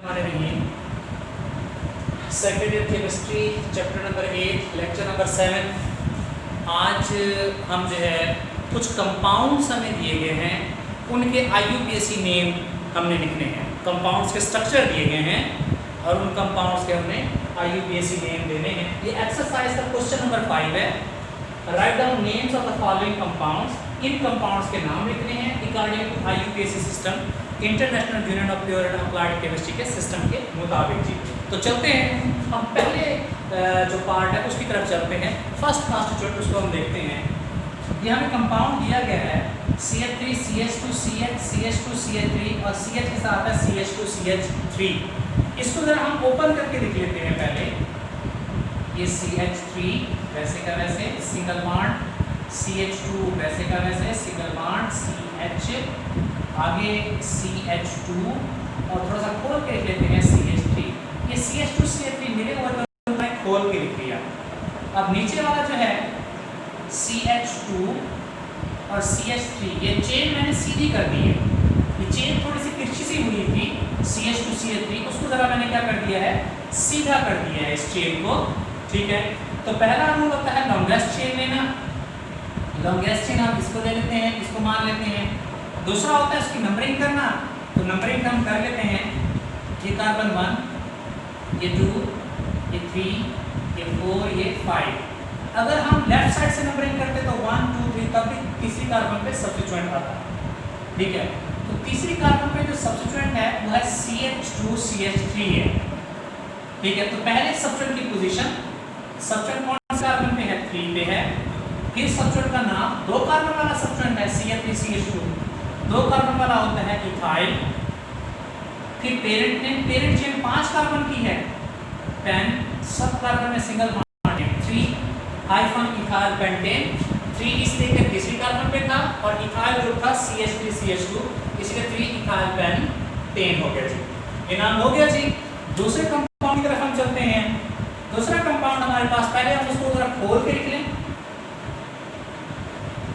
हमारे रहिए second year chemistry chapter number 8 lecture number 7। आज हम जो है कुछ कंपाउंड्स हमें दिए गए हैं, उनके IUPAC नेम हमने लिखने हैं। कंपाउंड्स के स्ट्रक्चर दिए गए हैं और उन कंपाउंड्स के हमने IUPAC नेम देने हैं। ये एक्सरसाइज का क्वेश्चन नंबर 5 है। Write down names of the following compounds. इन कंपाउंड्स के नाम लिखने हैं according to IUPAC system, international union of pure and applied chemistry के सिस्टम के मुताबिक जी। तो चलते हैं हम पहले जो पार्ट है उसकी तरफ चलते हैं। फर्स्ट कॉन्स्टिट्यूएंट उसको हम देखते हैं। ये हमें कंपाउंड दिया गया है CH3 CH2 CH CH2 CH3 और CH के साथ है CH2 CH3। इसको जरा हम ओपन करके लिख लेते हैं। पहले ये CH3 वैसे का वैसे सिंगल बॉन्ड, CH2 वैसे का वैसे सिंगल बॉन्ड, CH आगे CH2 और थोड़ा सा खोल के लिख लेते हैं CH3। ये CH2 CH3 मिले और खोल के लिख लिया। अब नीचे वाला जो है CH2 और CH3, ये चेन मैंने सीधी कर दी है। ये चेन थोड़ी सी तिरछी सी हुई थी CH2 CH3, उसको जरा मैंने क्या कर दिया है, सीधा कर दिया है इस चेन को। ठीक है, तो पहला रूल होता है लॉन्गेस्ट चेन लेना। लॉन्गेस्ट चेन हम इसको ले लेते हैं, इसको मान लेते हैं। दूसरा होता है इसकी नंबरिंग करना, तो नंबरिंग हम कर लेते हैं। ये कार्बन 1, ये 2, ये 3, ये 4, ये 5। अगर हम लेफ्ट साइड से नंबरिंग करते तो 1 2 3 तब भी तीसरी कार्बन पे सब्स्टिट्यूएंट आता। ठीक है, तो तीसरी कार्बन पे जो सब्स्टिट्यूएंट है वो है CH2 CH3 है। ठीक है, तो पहले सब्स्टिट्यूएंट की पोजीशन, सब्स्टिट्यूएंट कौन सा कार्बन पे है, 3 पे है। फिर सब्स्टिट्यूएंट का नाम, 2 कार्बन वाला सब्स्टिट्यूएंट है CH3 CH2, 2 कार्बन वाला होता है इथाइल। फिर parent name, parent chain 5 carbon की है, पेन, सब कार्बन में सिंगल बॉन्ड है, 3 हाइफन इथाइल पेंटेन। 3 इसलिए कि तीसरी कार्बन पे था और इथाइल ग्रुप था CH3 CH2, इसलिए 3 इथाइल पेंटेन हो गया जी। ये नाम हो गया जी। दूसरे कंपाउंड की तरफ हम चलते हैं। दूसरा कंपाउंड हमारे पास, पहले हम उसको जरा खोल के लिख लें।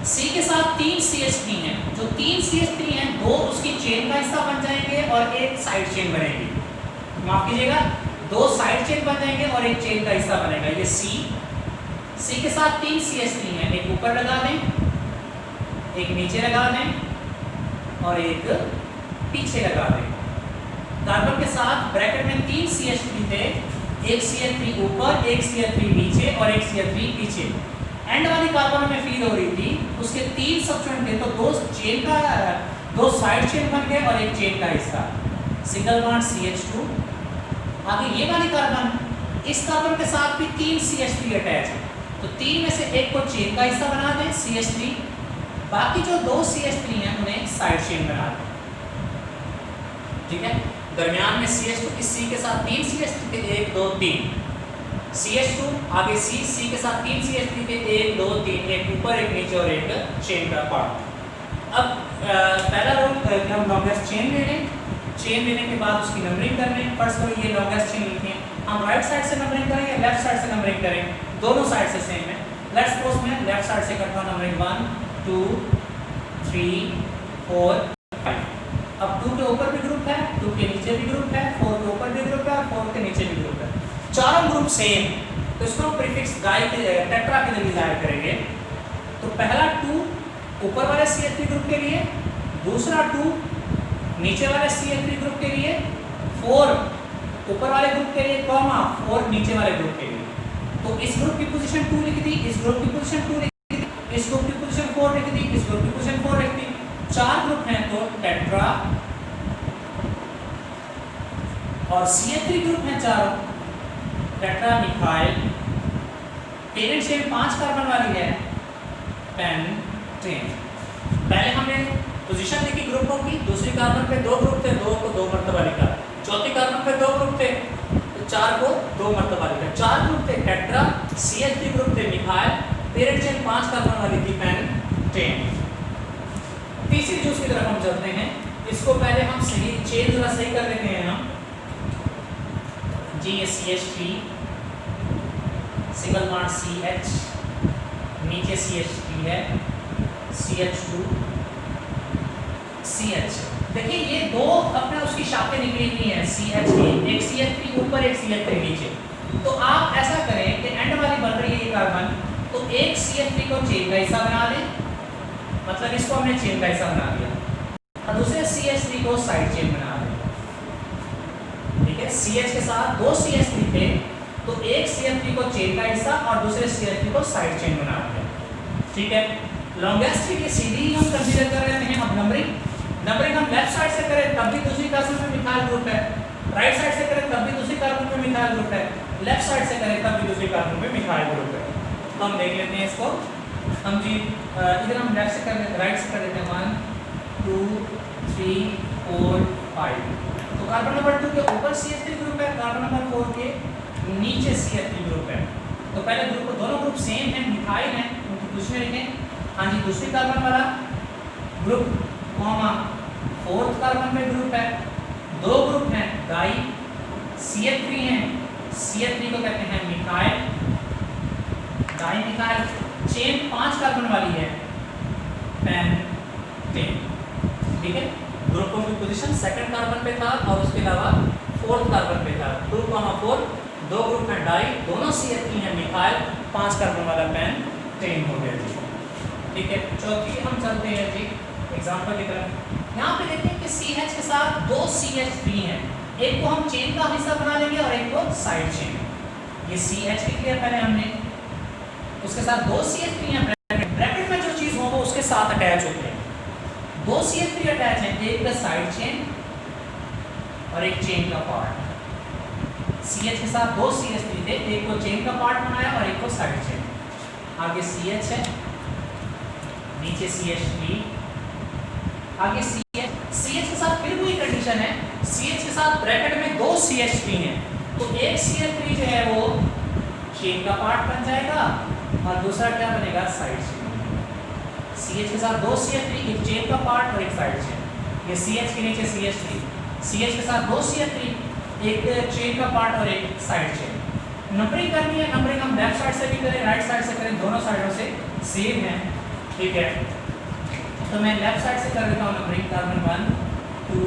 C के साथ 3 CH3 हैं। जो 3 CH3 हैं, 2 उसकी चेन का हिस्सा बन जाएंगे और एक साइड चेन बनेगी। माफ कीजिएगा, 2 साइड चेन बन जाएंगे और एक चेन का हिस्सा बनेगा। ये C के साथ 3 CH3 हैं, एक ऊपर लगा दें, एक नीचे लगा दें और एक पीछे लगा दें। कार्बन के साथ ब्रैकेट में 3 CH3 थे, एक CH3 ऊपर, एक CH3 नीचे और एक CH3 पीछे। एंड वाली कार्बन में फील हो रही थी, उसके 3 सब्स्टिट्यूएंट थे, तो 2 साइड चेन बन गए और एक चेन का हिस्सा, सिंगल बॉन्ड CH2। आगे ये वाली कार्बन, इस कार्बन के साथ भी 3 CH3 अटैच है, तो 3 में से एक को चेन का हिस्सा बना दें CH3, बाकी जो 2 CH3 हैं उन्हें साइड चेन बना दें। ठीक है, दरमियान में CH2, इस C के साथ 3 CH3 थे, 1 2 3, CH2 आगे C के साथ 3 CH3 थे, 1 2 3, एक ऊपर एक नीचे और एक चेन का पार्ट। अब पहला रूल हम लॉन्गेस्ट चेन ले लें। चेन लेने के बाद उसकी नंबरिंग कर लें। फर्स्ट करो ये लॉन्गेस्ट चेन लिखें। हम राइट साइड से नंबरिंग करें या लेफ्ट साइड से नंबरिंग करें, दोनों साइड से सेम है। लेट्स सपोज मैं लेफ्ट साइड से करता हूं नंबरिंग 1 2 3 4 5। अब 2 के ऊपर भी ग्रुप है, 2 के नीचे भी ग्रुप है, 4 के ऊपर भी ग्रुप है और 4 के नीचे भी ग्रुप है। चारों ग्रुप सेम, तो इसको हम प्रीफिक्स गाय के टेट्रा के लिए जाहिर करेंगे। तो पहला 2 ऊपर वाले CH3 ग्रुप के लिए, दूसरा 2 नीचे वाले CH3 ग्रुप के लिए, 4 ऊपर वाले ग्रुप के लिए, कॉमा 4 नीचे वाले ग्रुप के लिए। तो इस ग्रुप की पोजीशन 2 लिख दी, इस ग्रुप की पोजीशन 2 लिख दी, इस ग्रुप की पोजीशन 4 लिख दी, इस ग्रुप की पोजीशन 4 लिख दी। 4 ग्रुप हैं तो टेट्रा, और CH3 ग्रुप हैं चारों, tetra methyl. Parent chain 5 carbon वाली है, पेंटेन। पहले हमने पोजीशन लिखी ग्रुपों की, दूसरी कार्बन पे 2 ग्रुप थे, 2 को 2 मरतबा लिखा। चौथी कार्बन पे 2 ग्रुप थे, तो 4 को 2 मरतबा लिखा। 4 ग्रुप थे टेट्रा, CH3 ग्रुप थे मिथाइल, पेरेंट चेन 5 कार्बन वाली थी, पेंटेन। तीसरी चीज की तरफ हम चलते हैं। इसको पहले हम सही चेन जरा सही कर लेते हैं हम जी। ये CH3 सिंगल बॉन्ड CH, नीचे CH3 है, CH2 CH। देखिए ये 2 अपने उसकी शाखें निकली हुई हैं, CH एक CH3 ऊपर एक CH3 नीचे। तो आप ऐसा करें कि एंड वाली बन रही है ये कार्बन, तो एक CH3 को चेन का हिस्सा बना लें, मतलब इसको हमने चेन का हिस्सा बना दिया, और दूसरे CH3 को साइड चेन बना लें। ठीक है, CH के साथ दो CH3 थे, तो एक CH3 को चेन का हिस्सा और दूसरे CH3 को साइड चेन बना दिया। ठीक है, लॉन्गेस्ट ट्री की सीधी हम कंसीडर कर रहे हैं। अब नंबरिंग हम लेफ्ट साइड से करें तब भी दूसरी कार्बन में मिथाइल ग्रुप है, राइट साइड से करें तब भी दूसरी कार्बन में मिथाइल ग्रुप है, लेफ्ट साइड से करें तब भी दूसरी कार्बन में मिथाइल ग्रुप है। तो हम देख लेते हैं इसको। हम जी इधर हम लेफ्ट से कर लेते हैं, राइट से कर लेते हैं। 1 2 3 4 5। तो कार्बन नंबर 2 के ऊपर CH3 ग्रुप है, कार्बन नंबर 4 के नीचे CH3 ग्रुप है। तो पहले ग्रुप को, दोनों ग्रुप सेम है, मिथाइल है, उनकी दूसरे लिखें। हाँ जी, दूसरी कार्बन वाला ग्रुप कॉमा फोर्थ कार्बन में ग्रुप है, दो ग्रुप हैं डाई, CH3 है, CH3 को कहते हैं methyl, di methyl. Chain 5 carbon वाली है, पेंटेन। ठीक है, ग्रुपों की पोजीशन सेकंड कार्बन पे था और उसके अलावा फोर्थ कार्बन पे था। 2,4 दो ग्रुप हैं डाई, दोनों CH3 है मिथाइल, 5 कार्बन वाला पेंटेन हो गया जी। ठीक है, चौथी हम चलते हैं जी एग्जाम्पल की तरफ। यहाँ पे देखते हैं कि CH के साथ दो CH3 हैं, एक को हम चेन का हिस्सा बना लेंगे और एक को साइड चेन। ये CH लिख लिया पहले हमने, उसके साथ दो CH3 हैं, ब्रैकेट में जो चीज हो वो उसके साथ अटैच होते हैं। दो CH3 अटैच हैं, एक का साइड चेन और एक चेन का पार्ट। CH के साथ दो CH3 थे, एक को चेन का पार्ट बनाया और एक को साइड चेन। आगे CH है, नीचे CH3, आगे CH के साथ फिर वही कंडीशन है, CH के साथ ब्रैकेट में दो CH3 हैं, तो एक CH3 जो है वो चेन का पार्ट बन जाएगा और दूसरा क्या बनेगा, साइड चेन। CH के साथ दो CH3, एक चेन का पार्ट और एक साइड चेन। ये CH के नीचे CH3, CH के साथ दो CH3, एक चेन का पार्ट और एक साइड चेन। नंबरिंग करनी है, नंबरिंग हम लेफ्ट साइड से भी करें, राइट साइड से करें, दोनों साइडों से सेम है। ठीक है, तो मैं लेफ्ट साइड से कर देता हूँ नंबरिंग। कार्बन 1 2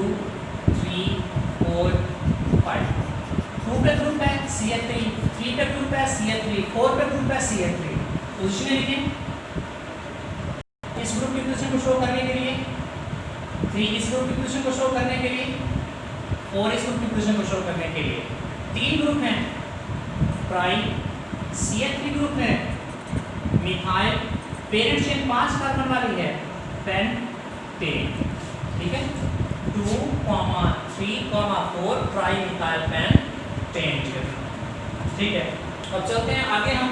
3 4 5। 2 पे ग्रुप है CH3, 3 पे ग्रुप है CH3, 4 पे ग्रुप है CH3। पोजीशन लिखें इस ग्रुप की पोजीशन को शो करने के लिए, 3 इस ग्रुप की पोजीशन को शो करने के लिए, 4 इस ग्रुप की पोजीशन को शो करने के लिए। 3 ग्रुप हैं प्राइम, CH3 ग्रुप है मिथाइल, पेरेंट चेन 5 कार्बन वाली है, पेंटेन। ठीक है, 2, 3, 4 ट्राई मिथाइल पेंटेन। ठीक है, अब चलते हैं आगे, हम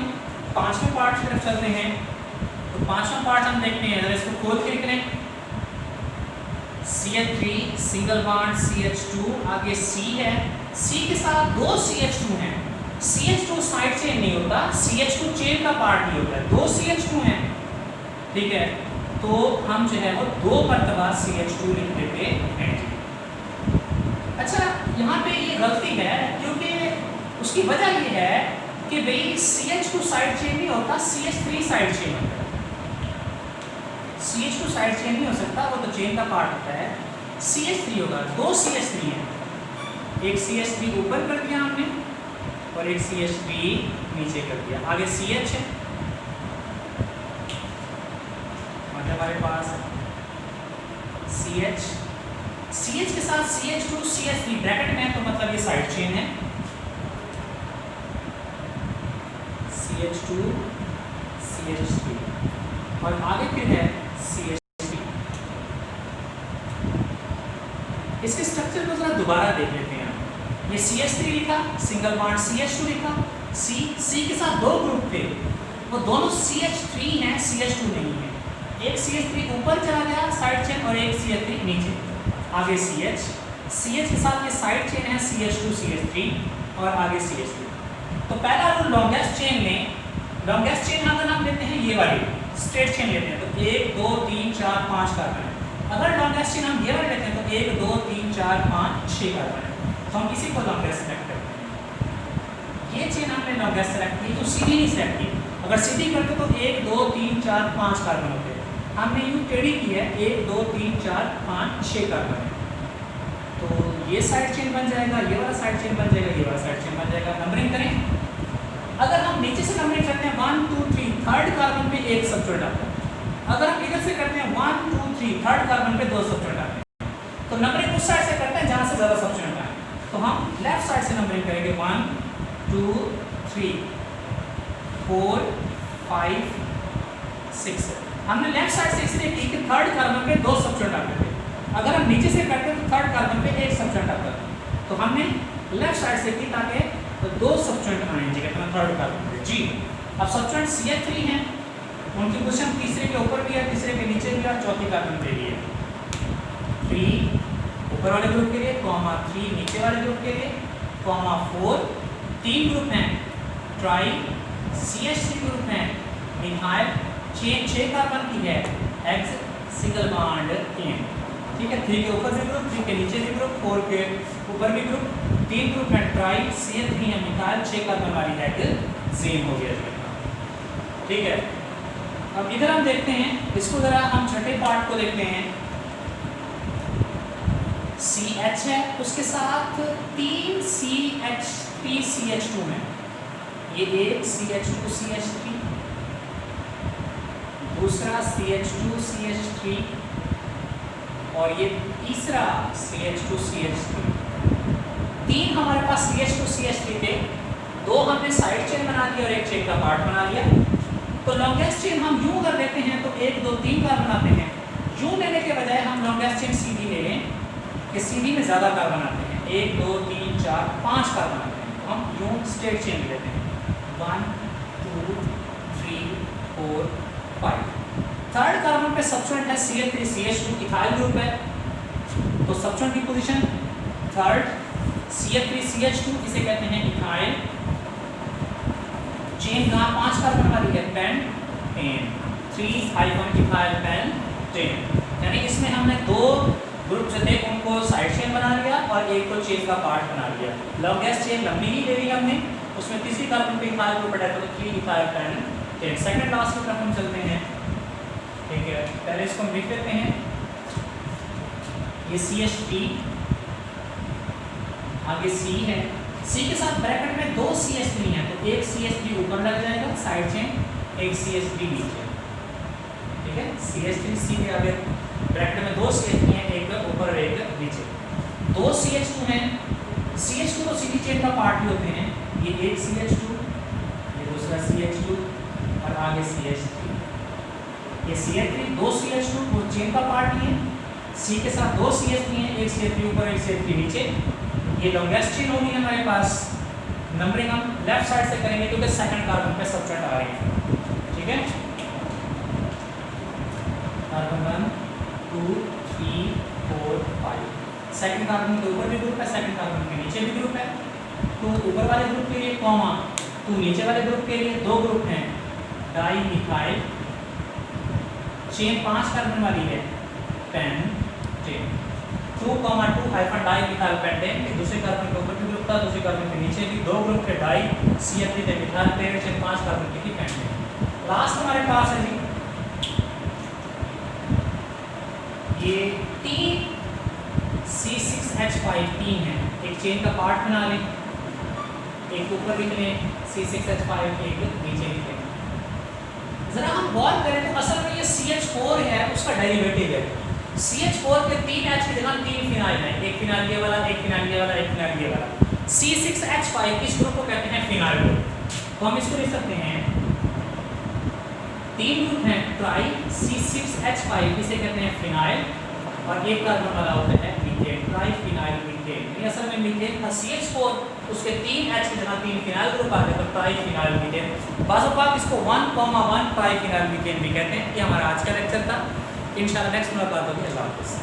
पांचवें पार्ट की तरफ चलते हैं। तो पांचवा पार्ट हम देखते हैं, अगर इसको खोल के लिख लें, CH3 सिंगल बॉन्ड CH2, आगे C है, C के साथ दो CH2 हैं, CH2 साइड चेन नहीं होता, CH2 चेन का पार्ट नहीं होता, दो CH2 हैं। ठीक है, तो हम जो है वो 2 मरतबा CH2 लिख देते हैं। अच्छा, यहाँ पे ये गलती है, क्योंकि उसकी वजह ये है कि भाई CH2 साइड चेन नहीं होता, CH3 साइड चेन होता है। CH2 साइड चेन नहीं हो सकता, वो तो चेन का पार्ट होता है। CH3 होगा, दो CH3 हैं, एक CH3 ऊपर कर दिया हमने और एक CH3 नीचे कर दिया। आगे CH है, हमारे पास CH के साथ CH2 CH3 ब्रैकेट में है, तो मतलब ये साइड चेन है। CH2 CH3 और आगे फिर है CH3। इसके स्ट्रक्चर को जरा दोबारा देख लेते हैं। ये CH3 लिखा, सिंगल बॉन्ड CH2 लिखा, C के साथ दो ग्रुप थे, वो दोनों CH3 हैं, CH2 नहीं है। एक CH3 ऊपर चला गया साइड चेन और एक CH3 नीचे। आगे CH के साथ ये साइड चेन है CH2 CH3 और आगे CH3। तो पहला रूल लॉन्गेस्ट चेन लें। लॉन्गेस्ट चेन अगर हम लेते हैं ये वाली स्ट्रेट चेन लेते हैं, तो 1 2 3 4 5 कार्बन है। अगर लॉन्गेस्ट चेन हम ये वाली लेते हैं तो 1 2 3 4 5 6 कार्बन है। तो हम इसी को लॉन्गेस्ट सेलेक्ट करते हैं। ये चेन हमने लॉन्गेस्ट सेलेक्ट की, तो सीधी नहीं सेलेक्ट की। अगर सीधी करते तो 1 2 3 4 5 कार्बन होते हैं। हमने यूं टेढ़ी की है, 1 2 3 4 5 6 कार्बन है, तो ये साइड चेन बन जाएगा, ये वाला साइड चेन सब्स्टिट्यूएंट आता है। अगर हम इधर से करते हैं 1 2 3 थर्ड कार्बन पे 2 सब्स्टिट्यूएंट आते हैं, तो नंबरिंग उस साइड से करते हैं जहां से ज़्यादा सब्स्टिट्यूएंट आए। तो हम लेफ्ट साइड से नंबरिंग करेंगे 1 2 3 4 5 6। हमने लेफ्ट साइड से इसलिए की कि थर्ड कार्बन पे 2 सब्स्टिट्यूएंट आते थे। अगर हम नीचे से करते तो थर्ड कार्बन पे 1 सब्स्टिट्यूएंट आता था। तो हमने लेफ्ट साइड से की ताकि तो 2 सब्स्टिट्यूएंट आएंगे कितना थर्ड कार्बन पे जी। अब सब्स्टिट्यूएंट CH3 हैं, उनकी पोजीशन तीसरे के ऊपर भी है, तीसरे के नीचे भी है, चौथे कार्बन पे भी है। 3 ऊपर वाले ग्रुप के लिए, 3 नीचे वाले ग्रुप के लिए, 4 तीन ग्रुप हैं ट्राई, CH3 ग्रुप हैं मिथाइल, चेन 6 कार्बन की है, एक्स सिंगल बॉन्ड इन। ठीक है, 3 के ऊपर भी ग्रुप, 3 के नीचे भी ग्रुप, 4 के ऊपर भी ग्रुप, 3 ग्रुप हैं ट्राई, CH3 है मिथाइल, 6 कार्बन वाली है हेक्सेन हो गया। ठीक है, अब इधर हम देखते हैं, इसको जरा हम छठे पार्ट को देखते हैं। CH है, उसके साथ 3 CH3 CH2 में, ये एक CH2 CH3, दूसरा CH2 CH3 और ये तीसरा CH2 CH3। 3 हमारे पास CH2 CH3 थे, 2 हमने साइड चेन बना दिया और एक चेन का पार्ट बना लिया। तो लॉन्गेस्ट चेन हम यूं कर लेते हैं तो 1 2 3 कार्बन आते हैं। यूं लेने के बजाय हम लॉन्गेस्ट चेन सीधी ले लें कि सीधी में ज़्यादा कार्बन आते हैं, 1 2 3 4 5 कार्बन आते हैं। तो हम यूं स्ट्रेट चेन लेते हैं 1 2 3 4 5। थर्ड कार्बन पे सब्स्टिट्यूएंट है CH3 CH2, इथाइल ग्रुप है, तो सब्स्टिट्यूएंट की पोजीशन थर्ड CH3 CH2, इसे कहते हैं इथाइल। चेन कहाँ 5 कार्बन वाली है, पेंटेन, 3 हाइफन इथाइल पेंटेन। यानी इसमें हमने 2 ग्रुप जो थे उनको साइड चेन बना लिया और एक को चेन का पार्ट बना लिया। लॉन्गेस्ट चेन लंबी ही ले ली हमने, उसमें तीसरी कार्बन पे इथाइल ग्रुप है तो 3 इथाइल पेंटेन। सेकंड लास्ट की तरफ हम चलते हैं। ठीक है, पहले इसको हम लिख लेते हैं, ये CH3, आगे C है, C के साथ ब्रैकेट में 2 CH3 हैं, तो एक CH3 ऊपर लग जाएगा साइड चेन, एक CH3 नीचे। ठीक है, CH3 C के आगे ब्रैकेट में 2 CH3 हैं, एक ऊपर और एक नीचे। 2 CH2 हैं, CH2 तो सीधी चेन का पार्ट ही होते हैं, ये एक CH2, ये दूसरा CH2 और आगे CH3। ये CH3 2 CH2 वो चेन का पार्ट ही है, C के साथ 2 CH3 हैं, एक CH3 ऊपर एक CH3 नीचे। ये लॉन्गेस्ट चेन होगी हमारे पास। नंबरिंग हम लेफ्ट साइड से करेंगे क्योंकि सेकंड कार्बन पे सब्स्टिट्यूएंट आ रही है। ठीक है, कार्बन 1 2 3 4 5। सेकंड कार्बन के ऊपर भी ग्रुप है, सेकंड कार्बन के नीचे भी ग्रुप है। तो ऊपर वाले ग्रुप के लिए कॉमा, तो नीचे वाले ग्रुप के लिए 2 ग्रुप हैं डाई मिथाइल, चेन 5 कार्बन वाली है, pentane. 2 2 hyphen di methyl pentane, एक दूसरे कार्बन के ऊपर भी ग्रुप था, दूसरे कार्बन के नीचे भी 2 ग्रुप के डाई, CH3 थे मिथाइल पेयर, चेन 5 कार्बन की थी पेंटेन। लास्ट हमारे पास है जी ये 3 C6H5 3 है, एक चेन का पार्ट बना लें, एक ऊपर लिख लें C6H5, एक नीचे लिख लें। जरा हम गौर करें तो असल में ये CH4 है, उसका डेरिवेटिव है। CH4 के 3 H की जगह 3 फिनाइल है, एक फिनाइल ये वाला, एक फिनाइल ये वाला, एक फिनाइल ये वाला। C6H5 इस ग्रुप को कहते हैं फिनाइल ग्रुप। तो हम इसको लिख सकते हैं, 3 ग्रुप हैं ट्राई, C6H5 इसे कहते हैं फिनाइल और एक कार्बन वाला होता है मीथेन, ट्राई फिनाइल मीथेन। ये असल में मीथेन था CH4, उसके 3 H की जगह 3 फिनाइल ग्रुप आ गए तो ट्राई फिनाइल मीथेन। बाज़ औक़ात इसको 1,1 ट्राई फिनाइल मीथेन भी कहते हैं। ये हमारा आज का लेक्चर था। इंशाल्लाह नेक्स्ट मुलाकात होगी। अल्लाह हाफ़िज़।